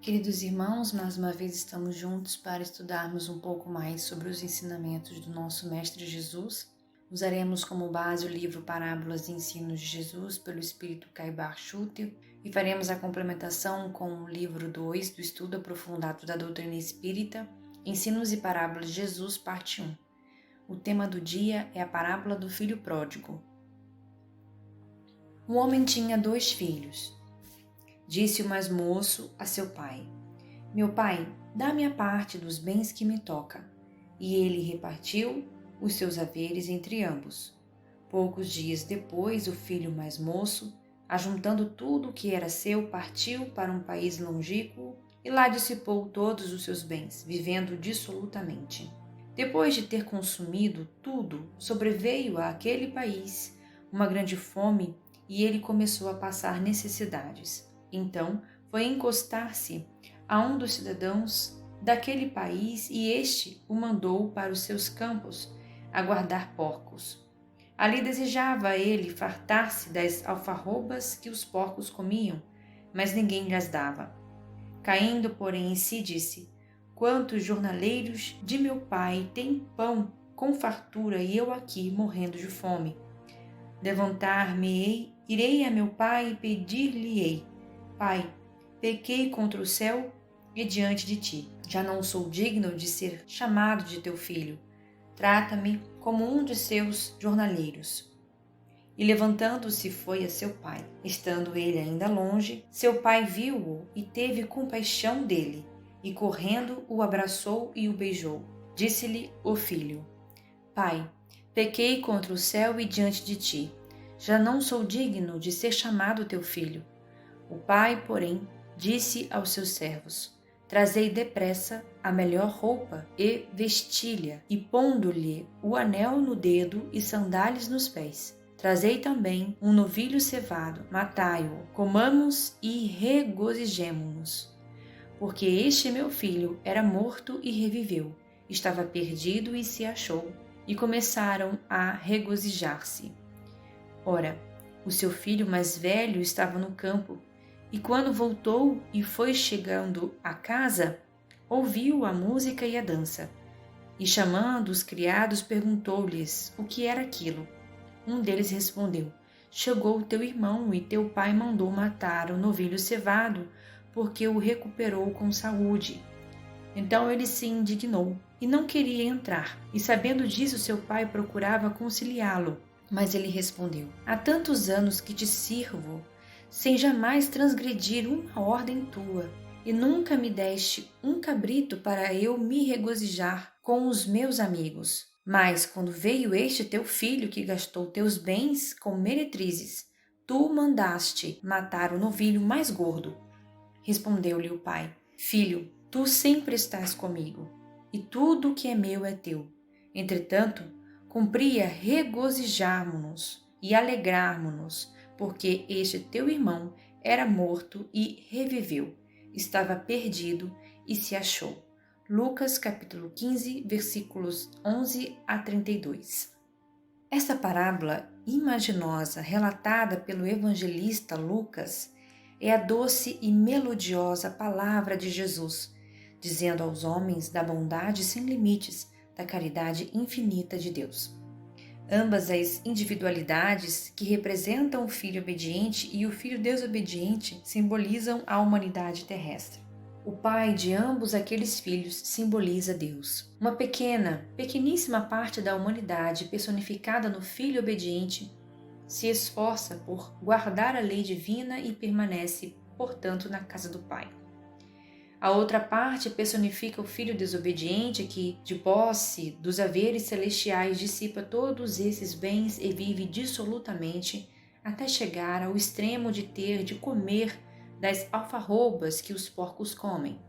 Queridos irmãos, mais uma vez estamos juntos para estudarmos um pouco mais sobre os ensinamentos do nosso Mestre Jesus. Usaremos como base o livro Parábolas e Ensinos de Jesus, pelo Espírito Caibar Schutel, e faremos a complementação com o livro 2 do Estudo Aprofundado da Doutrina Espírita, Ensinos e Parábolas de Jesus, parte 1. O tema do dia é a parábola do filho pródigo. Um homem tinha 2 filhos. Disse o mais moço a seu pai: Meu pai, dá-me a parte dos bens que me toca. E ele repartiu os seus haveres entre ambos. Poucos dias depois, o filho mais moço, ajuntando tudo o que era seu, partiu para um país longínquo e lá dissipou todos os seus bens, vivendo dissolutamente. Depois de ter consumido tudo, sobreveio àquele país uma grande fome e ele começou a passar necessidades. Então foi encostar-se a um dos cidadãos daquele país e este o mandou para os seus campos a guardar porcos. Ali desejava ele fartar-se das alfarrobas que os porcos comiam, mas ninguém lhes dava. Caindo, porém, em si, disse: Quantos jornaleiros de meu pai têm pão com fartura e eu aqui morrendo de fome? Levantar-me-ei, irei a meu pai e pedir-lhe-ei: Pai, pequei contra o céu e diante de ti. Já não sou digno de ser chamado de teu filho. Trata-me como um de seus jornaleiros. E levantando-se foi a seu pai. Estando ele ainda longe, seu pai viu-o e teve compaixão dele, e correndo o abraçou e o beijou. Disse-lhe o filho: Pai, pequei contra o céu e diante de ti. Já não sou digno de ser chamado teu filho. O pai, porém, disse aos seus servos: Trazei depressa a melhor roupa e vestilha, e pondo-lhe o anel no dedo e sandálias nos pés. Trazei também um novilho cevado, matai-o, comamos e regozijemo-nos. Porque este meu filho era morto e reviveu, estava perdido e se achou, e começaram a regozijar-se. Ora, o seu filho mais velho estava no campo, e quando voltou e foi chegando à casa, ouviu a música e a dança. E chamando os criados, perguntou-lhes o que era aquilo. Um deles respondeu: Chegou teu irmão e teu pai mandou matar o novilho cevado, porque o recuperou com saúde. Então ele se indignou e não queria entrar. E sabendo disso, seu pai procurava conciliá-lo. Mas ele respondeu: Há tantos anos que te sirvo, sem jamais transgredir uma ordem tua, e nunca me deste um cabrito para eu me regozijar com os meus amigos. Mas quando veio este teu filho que gastou teus bens com meretrizes, tu mandaste matar o novilho mais gordo. Respondeu-lhe o pai: Filho, tu sempre estás comigo, e tudo o que é meu é teu. Entretanto, cumpria regozijarmos-nos e alegrarmos-nos, porque este teu irmão era morto e reviveu, estava perdido e se achou. Lucas capítulo 15, versículos 11 a 32. Essa parábola imaginosa relatada pelo evangelista Lucas é a doce e melodiosa palavra de Jesus, dizendo aos homens da bondade sem limites, da caridade infinita de Deus. Ambas as individualidades que representam o filho obediente e o filho desobediente simbolizam a humanidade terrestre. O pai de ambos aqueles filhos simboliza Deus. Uma pequeníssima parte da humanidade personificada no filho obediente se esforça por guardar a lei divina e permanece, portanto, na casa do pai. A outra parte personifica o filho desobediente que, de posse dos haveres celestiais, dissipa todos esses bens e vive dissolutamente até chegar ao extremo de ter de comer das alfarrobas que os porcos comem.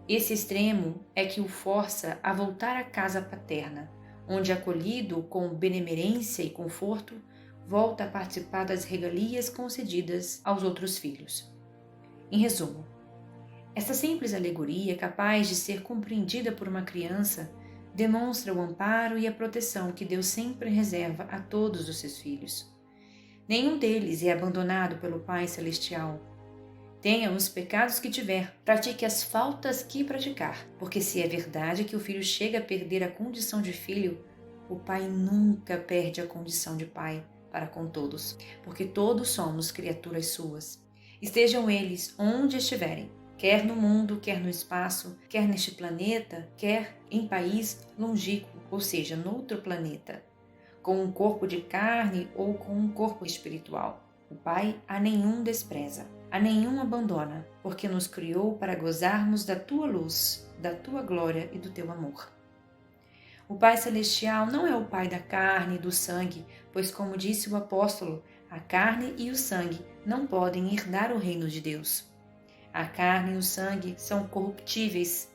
Esse extremo é que o força a voltar à casa paterna, onde, acolhido com benemerência e conforto, volta a participar das regalias concedidas aos outros filhos. Em resumo, essa simples alegoria, capaz de ser compreendida por uma criança, demonstra o amparo e a proteção que Deus sempre reserva a todos os seus filhos. Nenhum deles é abandonado pelo Pai Celestial. Tenha os pecados que tiver, pratique as faltas que praticar, porque se é verdade que o filho chega a perder a condição de filho, o pai nunca perde a condição de pai para com todos, porque todos somos criaturas suas. Estejam eles onde estiverem, quer no mundo, quer no espaço, quer neste planeta, quer em país longínquo, ou seja, noutro planeta, com um corpo de carne ou com um corpo espiritual. O Pai a nenhum despreza, a nenhum abandona, porque nos criou para gozarmos da tua luz, da tua glória e do teu amor. O Pai Celestial não é o Pai da carne e do sangue, pois, como disse o apóstolo, a carne e o sangue não podem herdar o reino de Deus. A carne e o sangue são corruptíveis.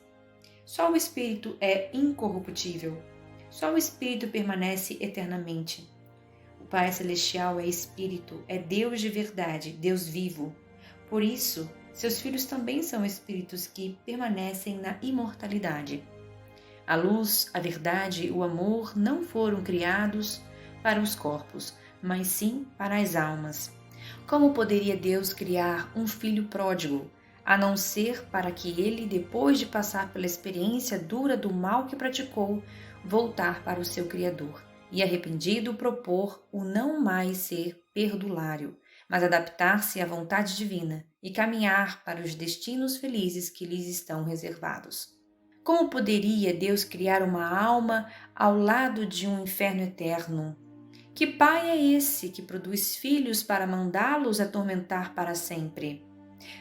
Só o Espírito é incorruptível. Só o Espírito permanece eternamente. O Pai Celestial é Espírito, é Deus de verdade, Deus vivo. Por isso, seus filhos também são espíritos que permanecem na imortalidade. A luz, a verdade e o amor não foram criados para os corpos, mas sim para as almas. Como poderia Deus criar um filho pródigo, a não ser para que ele, depois de passar pela experiência dura do mal que praticou, voltar para o seu Criador e, arrependido, propor o não mais ser perdulário, mas adaptar-se à vontade divina e caminhar para os destinos felizes que lhes estão reservados? Como poderia Deus criar uma alma ao lado de um inferno eterno? Que pai é esse que produz filhos para mandá-los atormentar para sempre?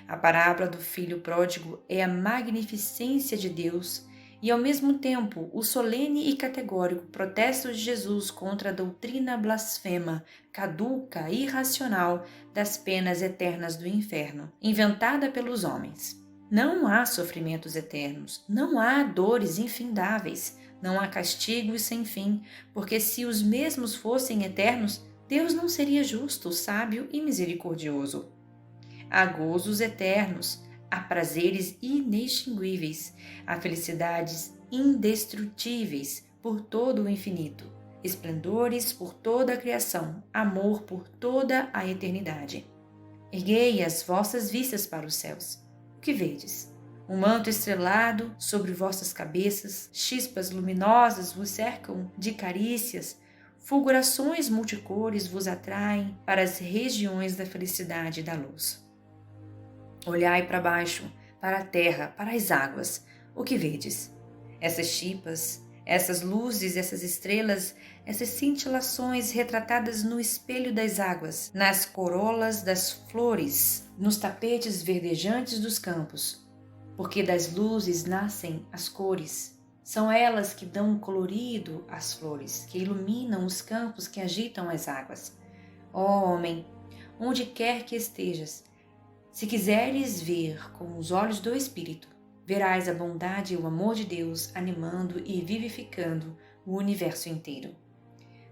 A parábola do filho pródigo é a magnificência de Deus e, ao mesmo tempo, o solene e categórico protesto de Jesus contra a doutrina blasfema, caduca e irracional das penas eternas do inferno, inventada pelos homens. Não há sofrimentos eternos, não há dores infindáveis, não há castigos sem fim, porque se os mesmos fossem eternos, Deus não seria justo, sábio e misericordioso. Há gozos eternos, há prazeres inextinguíveis, há felicidades indestrutíveis por todo o infinito, esplendores por toda a criação, amor por toda a eternidade. Erguei as vossas vistas para os céus. O que vedes? Um manto estrelado sobre vossas cabeças, chispas luminosas vos cercam de carícias, fulgurações multicores vos atraem para as regiões da felicidade e da luz. Olhai para baixo, para a terra, para as águas. O que vedes? Essas chispas, essas luzes, essas estrelas, essas cintilações retratadas no espelho das águas, nas corolas das flores, nos tapetes verdejantes dos campos. Porque das luzes nascem as cores. São elas que dão colorido às flores, que iluminam os campos, que agitam as águas. Ó homem, onde quer que estejas, se quiseres ver com os olhos do Espírito, verás a bondade e o amor de Deus animando e vivificando o universo inteiro.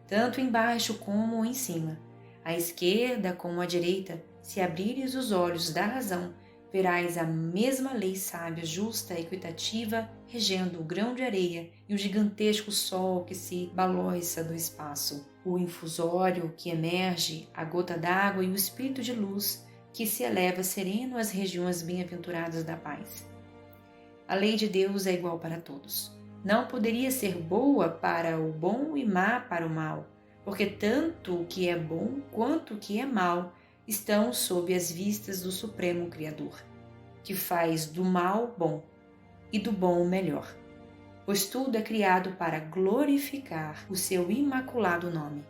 Tanto embaixo como em cima, à esquerda como à direita, se abrires os olhos da razão, verás a mesma lei sábia, justa e equitativa regendo o grão de areia e o gigantesco sol que se balança do espaço, o infusório que emerge, a gota d'água e o espírito de luz que se eleva sereno às regiões bem-aventuradas da paz. A lei de Deus é igual para todos. Não poderia ser boa para o bom e má para o mal, porque tanto o que é bom quanto o que é mal estão sob as vistas do Supremo Criador, que faz do mal bom e do bom melhor, pois tudo é criado para glorificar o seu imaculado nome.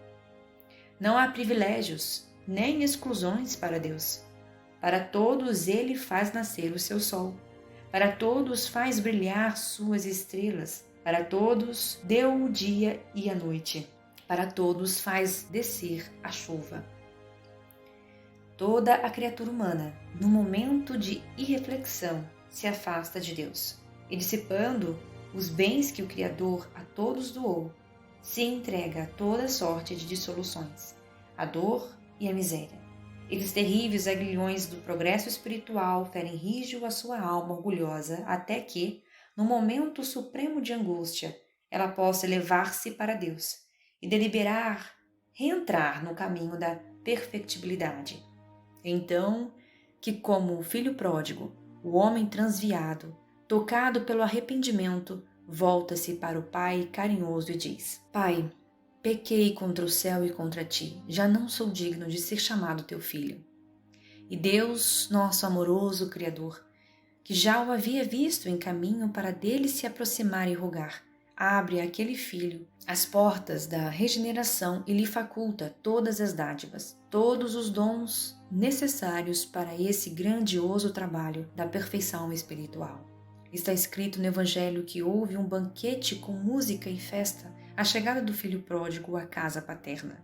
Não há privilégios nem exclusões para Deus. Para todos ele faz nascer o seu sol. Para todos faz brilhar suas estrelas. Para todos deu o dia e a noite. Para todos faz descer a chuva. Toda a criatura humana, no momento de irreflexão, se afasta de Deus e, dissipando os bens que o Criador a todos doou, se entrega a toda sorte de dissoluções, a dor e a miséria. Eles terríveis aguilhões do progresso espiritual ferem rijo a sua alma orgulhosa até que, no momento supremo de angústia, ela possa elevar-se para Deus e deliberar reentrar no caminho da perfectibilidade. Então, que, como o filho pródigo, o homem transviado, tocado pelo arrependimento, volta-se para o pai carinhoso e diz: Pai, pequei contra o céu e contra ti, já não sou digno de ser chamado teu filho. E Deus, nosso amoroso Criador, que já o havia visto em caminho para dele se aproximar e rogar, abre àquele filho as portas da regeneração e lhe faculta todas as dádivas, todos os dons necessários para esse grandioso trabalho da perfeição espiritual. Está escrito no Evangelho que houve um banquete com música e festa à chegada do filho pródigo à casa paterna.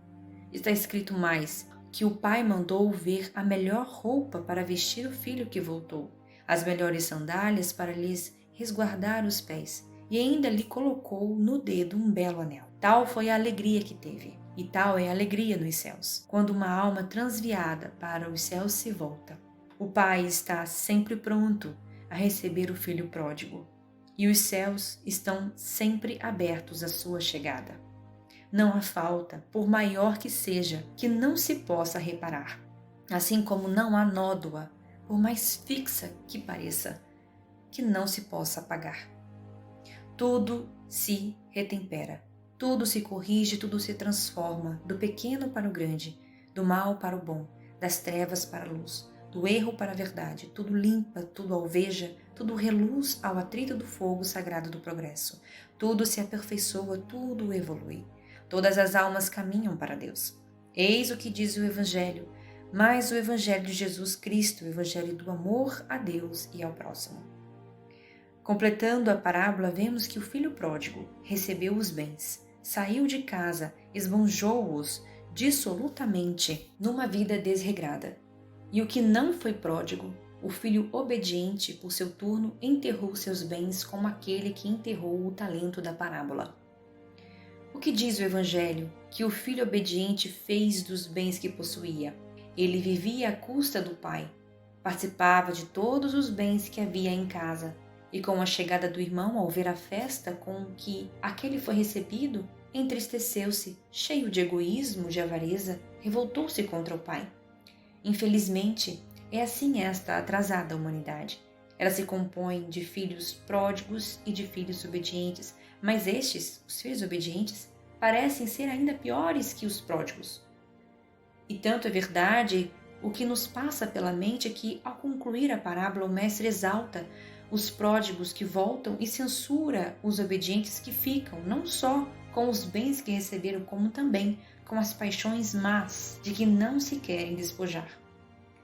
Está escrito mais que o pai mandou ver a melhor roupa para vestir o filho que voltou, as melhores sandálias para lhes resguardar os pés, e ainda lhe colocou no dedo um belo anel. Tal foi a alegria que teve, e tal é a alegria nos céus, quando uma alma transviada para os céus se volta. O pai está sempre pronto a receber o filho pródigo, e os céus estão sempre abertos à sua chegada. Não há falta, por maior que seja, que não se possa reparar, assim como não há nódoa, por mais fixa que pareça, que não se possa apagar. Tudo se retempera, tudo se corrige, tudo se transforma, do pequeno para o grande, do mal para o bom, das trevas para a luz, do erro para a verdade, tudo limpa, tudo alveja, tudo reluz ao atrito do fogo sagrado do progresso, tudo se aperfeiçoa, tudo evolui. Todas as almas caminham para Deus. Eis o que diz o Evangelho, mas o Evangelho de Jesus Cristo, o Evangelho do amor a Deus e ao próximo. Completando a parábola, vemos que o filho pródigo recebeu os bens, saiu de casa, esbanjou-os dissolutamente numa vida desregrada. E o que não foi pródigo, o filho obediente, por seu turno, enterrou seus bens como aquele que enterrou o talento da parábola. O que diz o Evangelho? Que o filho obediente fez dos bens que possuía. Ele vivia à custa do pai, participava de todos os bens que havia em casa, e com a chegada do irmão, ao ver a festa com que aquele foi recebido, entristeceu-se, cheio de egoísmo, de avareza, revoltou-se contra o pai. Infelizmente, é assim esta atrasada humanidade. Ela se compõe de filhos pródigos e de filhos obedientes, mas estes, os filhos obedientes, parecem ser ainda piores que os pródigos. E tanto é verdade, o que nos passa pela mente é que, ao concluir a parábola, o mestre exalta os pródigos que voltam e censura os obedientes que ficam, não só com os bens que receberam, como também com as paixões más de que não se querem despojar.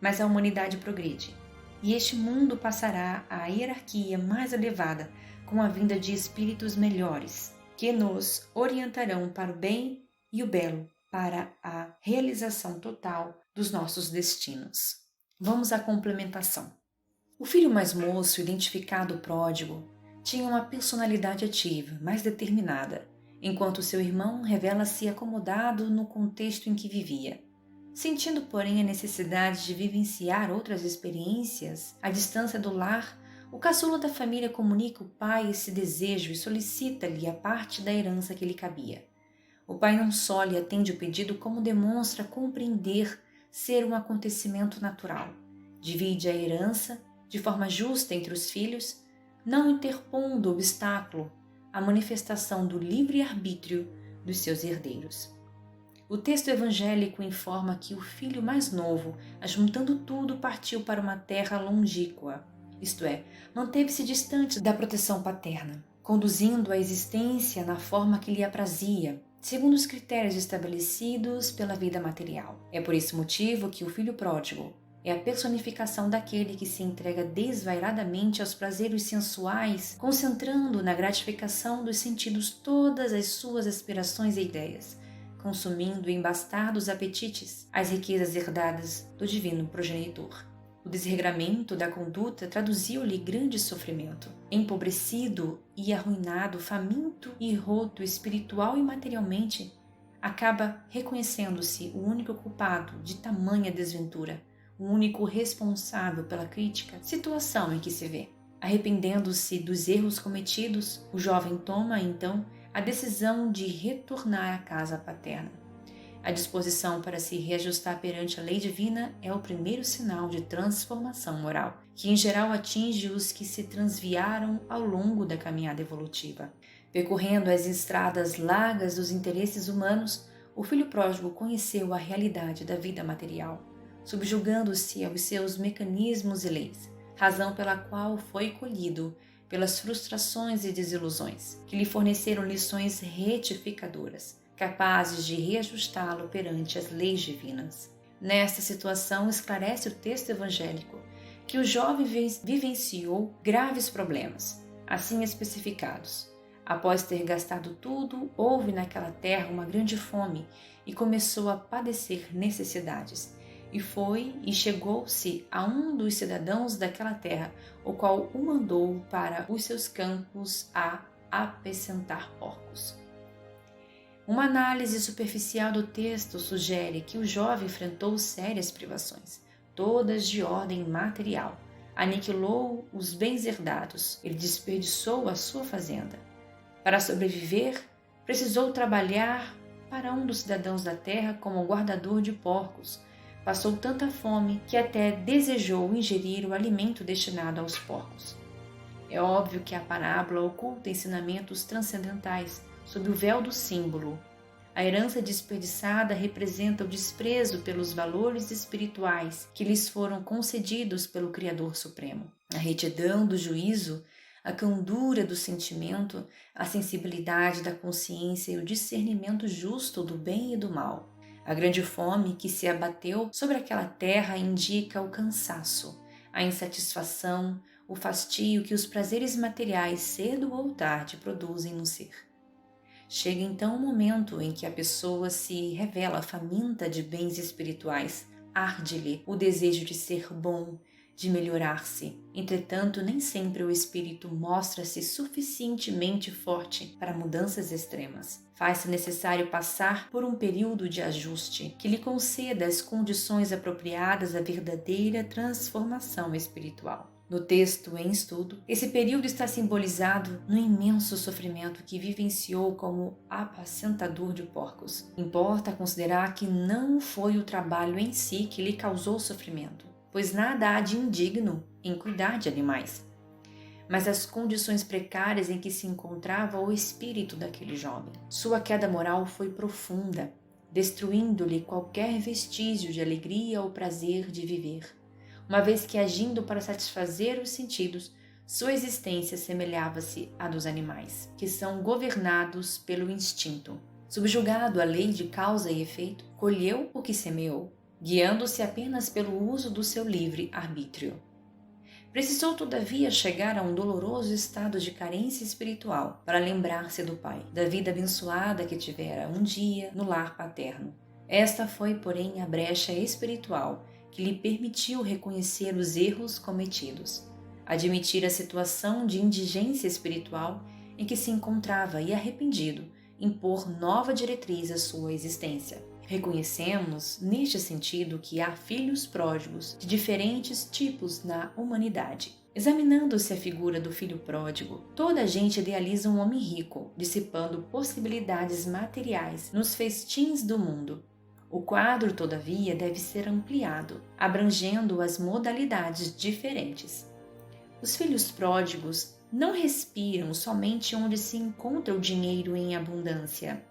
Mas a humanidade progride, e este mundo passará à hierarquia mais elevada com a vinda de espíritos melhores, que nos orientarão para o bem e o belo, para a realização total dos nossos destinos. Vamos à complementação. O filho mais moço, identificado pródigo, tinha uma personalidade ativa, mais determinada, enquanto seu irmão revela-se acomodado no contexto em que vivia. Sentindo, porém, a necessidade de vivenciar outras experiências à distância do lar, o caçula da família comunica ao pai esse desejo e solicita-lhe a parte da herança que lhe cabia. O pai não só lhe atende o pedido, como demonstra compreender ser um acontecimento natural. Divide a herança de forma justa entre os filhos, não interpondo obstáculo à manifestação do livre-arbítrio dos seus herdeiros. O texto evangélico informa que o filho mais novo, ajuntando tudo, partiu para uma terra longínqua, isto é, manteve-se distante da proteção paterna, conduzindo a existência na forma que lhe aprazia, segundo os critérios estabelecidos pela vida material. É por esse motivo que o filho pródigo é a personificação daquele que se entrega desvairadamente aos prazeres sensuais, concentrando na gratificação dos sentidos todas as suas aspirações e ideias, consumindo em bastardos apetites as riquezas herdadas do divino progenitor. O desregramento da conduta traduziu-lhe grande sofrimento. Empobrecido e arruinado, faminto e roto espiritual e materialmente, acaba reconhecendo-se o único culpado de tamanha desventura, o único responsável pela crítica situação em que se vê. Arrependendo-se dos erros cometidos, o jovem toma, então, a decisão de retornar à casa paterna. A disposição para se reajustar perante a lei divina é o primeiro sinal de transformação moral, que em geral atinge os que se transviaram ao longo da caminhada evolutiva. Percorrendo as estradas largas dos interesses humanos, o filho pródigo conheceu a realidade da vida material, subjugando-se aos seus mecanismos e leis, razão pela qual foi colhido pelas frustrações e desilusões, que lhe forneceram lições retificadoras, capazes de reajustá-lo perante as leis divinas. Nesta situação, esclarece o texto evangélico que o jovem vivenciou graves problemas, assim especificados. Após ter gastado tudo, houve naquela terra uma grande fome e começou a padecer necessidades. E chegou-se a um dos cidadãos daquela terra, o qual o mandou para os seus campos a apacentar porcos. Uma análise superficial do texto sugere que o jovem enfrentou sérias privações, todas de ordem material. Aniquilou os bens herdados, ele desperdiçou a sua fazenda. Para sobreviver, precisou trabalhar para um dos cidadãos da terra como guardador de porcos. Passou tanta fome que até desejou ingerir o alimento destinado aos porcos. É óbvio que a parábola oculta ensinamentos transcendentais sob o véu do símbolo. A herança desperdiçada representa o desprezo pelos valores espirituais que lhes foram concedidos pelo Criador Supremo. A retidão do juízo, a candura do sentimento, a sensibilidade da consciência e o discernimento justo do bem e do mal. A grande fome que se abateu sobre aquela terra indica o cansaço, a insatisfação, o fastio que os prazeres materiais cedo ou tarde produzem no ser. Chega então o momento em que a pessoa se revela faminta de bens espirituais, arde-lhe o desejo de ser bom, de melhorar-se. Entretanto, nem sempre o espírito mostra-se suficientemente forte para mudanças extremas. Faz-se necessário passar por um período de ajuste que lhe conceda as condições apropriadas à verdadeira transformação espiritual. No texto em estudo, esse período está simbolizado no imenso sofrimento que vivenciou como apacentador de porcos. Importa considerar que não foi o trabalho em si que lhe causou sofrimento, pois nada há de indigno em cuidar de animais, mas as condições precárias em que se encontrava o espírito daquele jovem. Sua queda moral foi profunda, destruindo-lhe qualquer vestígio de alegria ou prazer de viver, uma vez que, agindo para satisfazer os sentidos, sua existência semelhava-se à dos animais, que são governados pelo instinto. Subjugado à lei de causa e efeito, colheu o que semeou, guiando-se apenas pelo uso do seu livre arbítrio. Precisou, todavia, chegar a um doloroso estado de carência espiritual para lembrar-se do pai, da vida abençoada que tivera um dia no lar paterno. Esta foi, porém, a brecha espiritual que lhe permitiu reconhecer os erros cometidos, admitir a situação de indigência espiritual em que se encontrava e, arrependido, impor nova diretriz à sua existência. Reconhecemos, neste sentido, que há filhos pródigos de diferentes tipos na humanidade. Examinando-se a figura do filho pródigo, toda a gente idealiza um homem rico, dissipando possibilidades materiais nos festins do mundo. O quadro, todavia, deve ser ampliado, abrangendo as modalidades diferentes. Os filhos pródigos não respiram somente onde se encontra o dinheiro em abundância.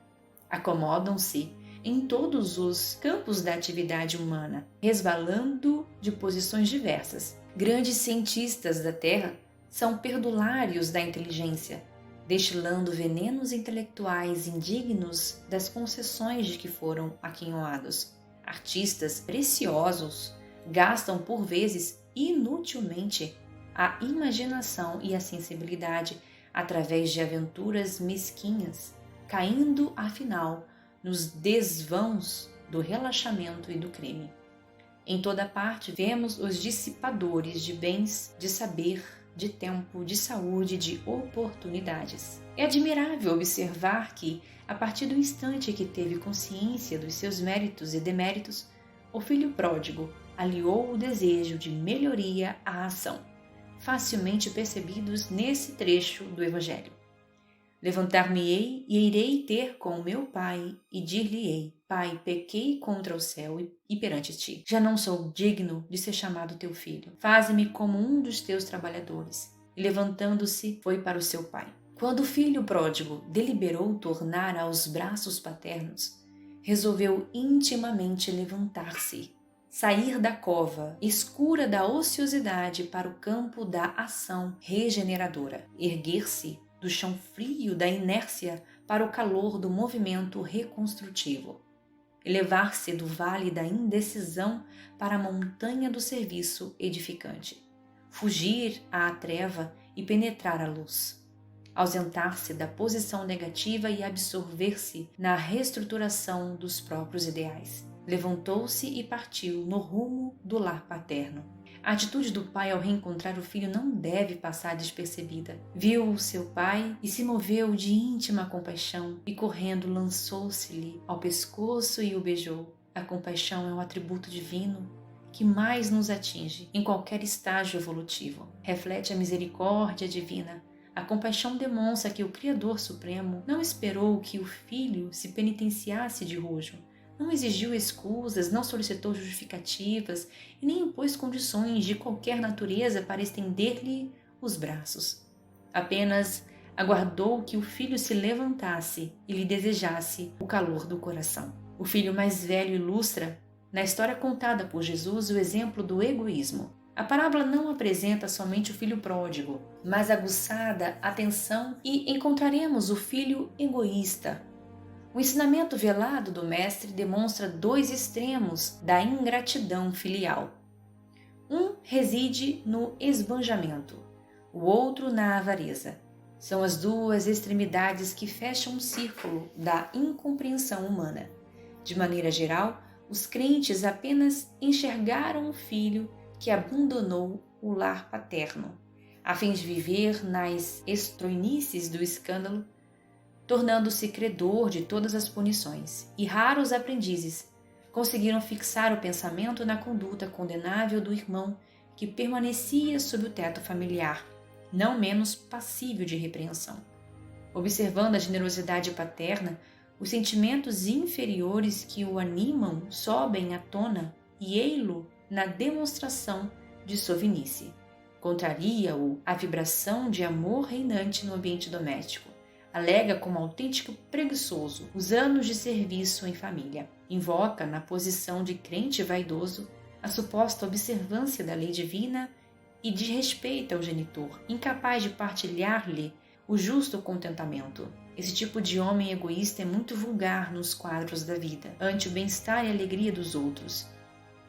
Acomodam-se em todos os campos da atividade humana, resvalando de posições diversas. Grandes cientistas da Terra são perdulários da inteligência, destilando venenos intelectuais indignos das concessões de que foram aquinhoados. Artistas preciosos gastam por vezes inutilmente a imaginação e a sensibilidade através de aventuras mesquinhas, caindo afinal nos desvãos do relaxamento e do crime. Em toda parte vemos os dissipadores de bens, de saber, de tempo, de saúde, de oportunidades. É admirável observar que, a partir do instante que teve consciência dos seus méritos e deméritos, o filho pródigo aliou o desejo de melhoria à ação, facilmente percebidos nesse trecho do Evangelho. Levantar-me-ei e irei ter com o meu pai e dir-lhe-ei: Pai, pequei contra o céu e perante ti. Já não sou digno de ser chamado teu filho. Faze-me como um dos teus trabalhadores. E levantando-se, foi para o seu pai. Quando o filho pródigo deliberou tornar aos braços paternos, resolveu intimamente levantar-se, sair da cova escura da ociosidade para o campo da ação regeneradora, erguer-se do chão frio da inércia para o calor do movimento reconstrutivo, elevar-se do vale da indecisão para a montanha do serviço edificante, fugir à treva e penetrar a luz, ausentar-se da posição negativa e absorver-se na reestruturação dos próprios ideais. Levantou-se e partiu no rumo do lar paterno. A atitude do pai ao reencontrar o filho não deve passar despercebida. Viu o seu pai e se moveu de íntima compaixão e, correndo, lançou-se-lhe ao pescoço e o beijou. A compaixão é um atributo divino que mais nos atinge em qualquer estágio evolutivo. Reflete a misericórdia divina. A compaixão demonstra que o Criador Supremo não esperou que o filho se penitenciasse de rojo, não exigiu escusas, não solicitou justificativas e nem impôs condições de qualquer natureza para estender-lhe os braços. Apenas aguardou que o filho se levantasse e lhe desejasse o calor do coração. O filho mais velho ilustra, na história contada por Jesus, o exemplo do egoísmo. A parábola não apresenta somente o filho pródigo, mas aguçada atenção e encontraremos o filho egoísta. O ensinamento velado do mestre demonstra dois extremos da ingratidão filial. Um reside no esbanjamento, o outro na avareza. São as duas extremidades que fecham um círculo da incompreensão humana. De maneira geral, os crentes apenas enxergaram o filho que abandonou o lar paterno, a fim de viver nas estroinices do escândalo, tornando-se credor de todas as punições, e raros aprendizes conseguiram fixar o pensamento na conduta condenável do irmão que permanecia sob o teto familiar, não menos passível de repreensão. Observando a generosidade paterna, os sentimentos inferiores que o animam sobem à tona e ei-lo na demonstração de sovinice. Contraria-o a vibração de amor reinante no ambiente doméstico. Alega como autêntico preguiçoso os anos de serviço em família. Invoca, na posição de crente vaidoso, a suposta observância da lei divina e desrespeita ao genitor, incapaz de partilhar-lhe o justo contentamento. Esse tipo de homem egoísta é muito vulgar nos quadros da vida, ante o bem-estar e a alegria dos outros.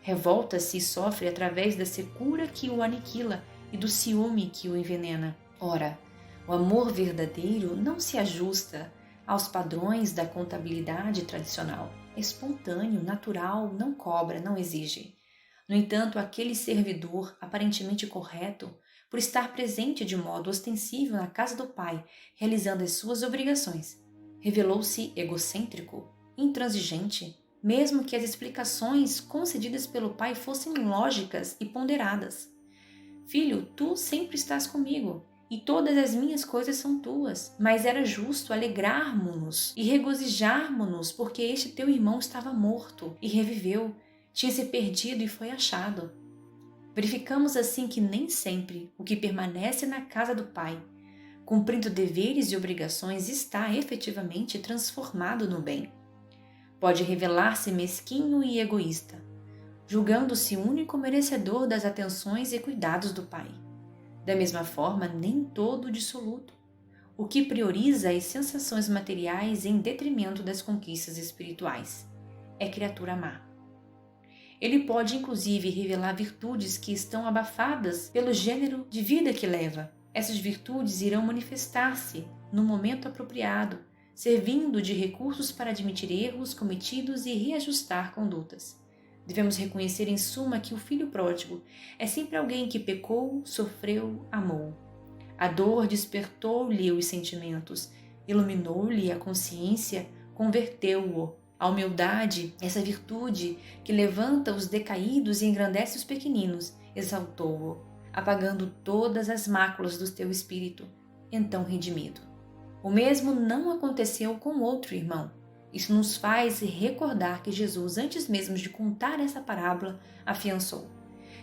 Revolta-se e sofre através da secura que o aniquila e do ciúme que o envenena. Ora, o amor verdadeiro não se ajusta aos padrões da contabilidade tradicional. É espontâneo, natural, não cobra, não exige. No entanto, aquele servidor aparentemente correto, por estar presente de modo ostensivo na casa do pai, realizando as suas obrigações, revelou-se egocêntrico, intransigente, mesmo que as explicações concedidas pelo pai fossem lógicas e ponderadas. Filho, tu sempre estás comigo, e todas as minhas coisas são tuas. Mas era justo alegrarmos-nos e regozijarmos-nos, porque este teu irmão estava morto e reviveu, tinha se perdido e foi achado. Verificamos assim que nem sempre o que permanece na casa do Pai, cumprindo deveres e obrigações, está efetivamente transformado no bem. Pode revelar-se mesquinho e egoísta, julgando-se o único merecedor das atenções e cuidados do Pai. Da mesma forma, nem todo dissoluto, o que prioriza as sensações materiais em detrimento das conquistas espirituais. É criatura má. Ele pode, inclusive, revelar virtudes que estão abafadas pelo gênero de vida que leva. Essas virtudes irão manifestar-se no momento apropriado, servindo de recursos para admitir erros cometidos e reajustar condutas. Devemos reconhecer, em suma, que o filho pródigo é sempre alguém que pecou, sofreu, amou. A dor despertou-lhe os sentimentos, iluminou-lhe a consciência, converteu-o. A humildade, essa virtude que levanta os decaídos e engrandece os pequeninos, exaltou-o, apagando todas as máculas do teu espírito, então redimido. O mesmo não aconteceu com outro irmão. Isso nos faz recordar que Jesus, antes mesmo de contar essa parábola, afiançou: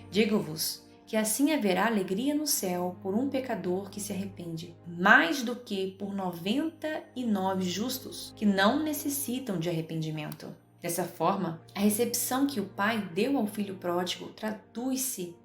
digo-vos que assim haverá alegria no céu por um pecador que se arrepende, mais do que por 99 justos que não necessitam de arrependimento. Dessa forma, a recepção que o pai deu ao filho pródigo traduz-se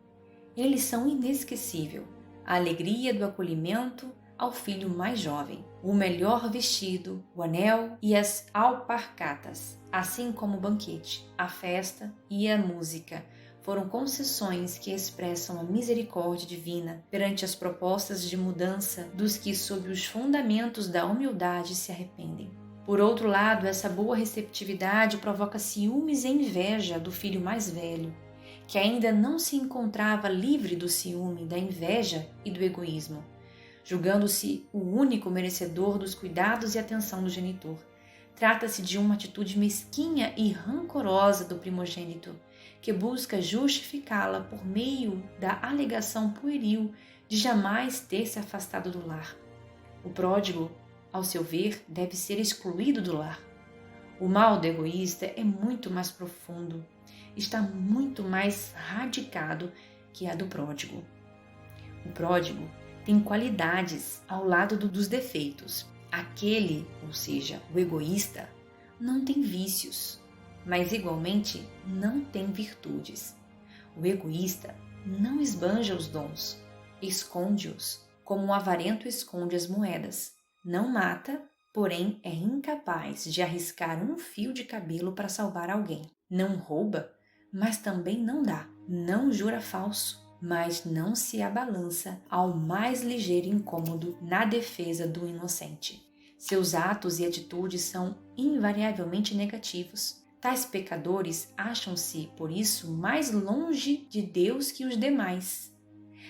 em lição inesquecível: a alegria do acolhimento ao filho mais jovem, o melhor vestido, o anel e as alparcatas, assim como o banquete, a festa e a música, foram concessões que expressam a misericórdia divina perante as propostas de mudança dos que, sob os fundamentos da humildade, se arrependem. Por outro lado, essa boa receptividade provoca ciúmes e inveja do filho mais velho, que ainda não se encontrava livre do ciúme, da inveja e do egoísmo, julgando-se o único merecedor dos cuidados e atenção do genitor. Trata-se de uma atitude mesquinha e rancorosa do primogênito, que busca justificá-la por meio da alegação pueril de jamais ter se afastado do lar. O pródigo, ao seu ver, deve ser excluído do lar. O mal do egoísta é muito mais profundo, está muito mais radicado que a do pródigo. O pródigo tem qualidades ao lado dos defeitos. Aquele, ou seja, o egoísta, não tem vícios, mas igualmente não tem virtudes. O egoísta não esbanja os dons, esconde-os, como um avarento esconde as moedas. Não mata, porém é incapaz de arriscar um fio de cabelo para salvar alguém. Não rouba, mas também não dá. Não jura falso, mas não se abalança ao mais ligeiro incômodo na defesa do inocente. Seus atos e atitudes são invariavelmente negativos. Tais pecadores acham-se, por isso, mais longe de Deus que os demais,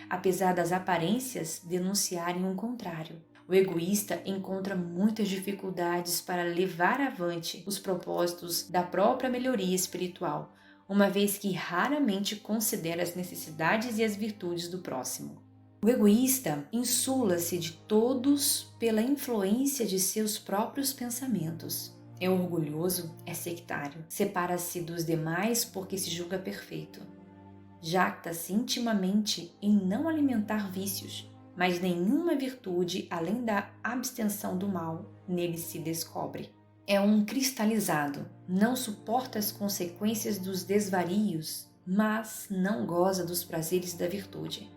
apesar das aparências denunciarem o contrário. O egoísta encontra muitas dificuldades para levar avante os propósitos da própria melhoria espiritual, uma vez que raramente considera as necessidades e as virtudes do próximo. O egoísta insula-se de todos pela influência de seus próprios pensamentos. É orgulhoso, é sectário, separa-se dos demais porque se julga perfeito. Jacta-se intimamente em não alimentar vícios, mas nenhuma virtude além da abstenção do mal nele se descobre. É um cristalizado, não suporta as consequências dos desvarios, mas não goza dos prazeres da virtude.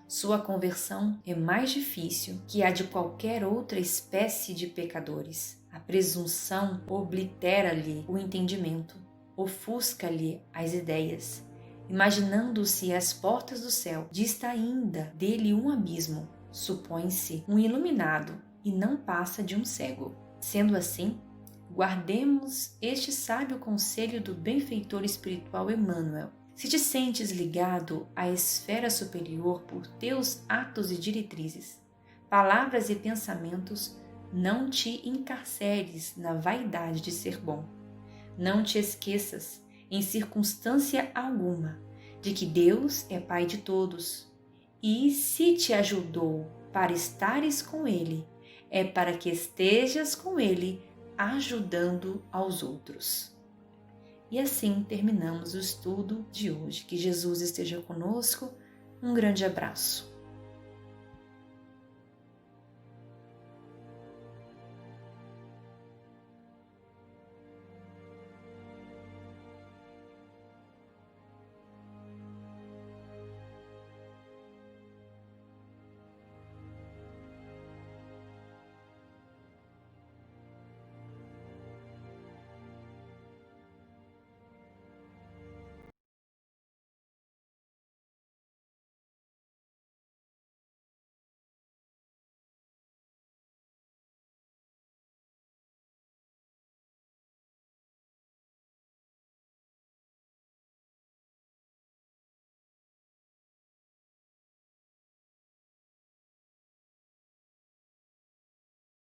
Sua conversão é mais difícil que a de qualquer outra espécie de pecadores. A presunção oblitera-lhe o entendimento, ofusca-lhe as ideias. Imaginando-se às portas do céu, dista ainda dele um abismo. Supõe-se um iluminado e não passa de um cego. Sendo assim, guardemos este sábio conselho do benfeitor espiritual Emmanuel. Se te sentes ligado à esfera superior por teus atos e diretrizes, palavras e pensamentos, não te encarceres na vaidade de ser bom. Não te esqueças, em circunstância alguma, de que Deus é Pai de todos, e se te ajudou para estares com Ele, é para que estejas com Ele ajudando aos outros. E assim terminamos o estudo de hoje. Que Jesus esteja conosco. Um grande abraço.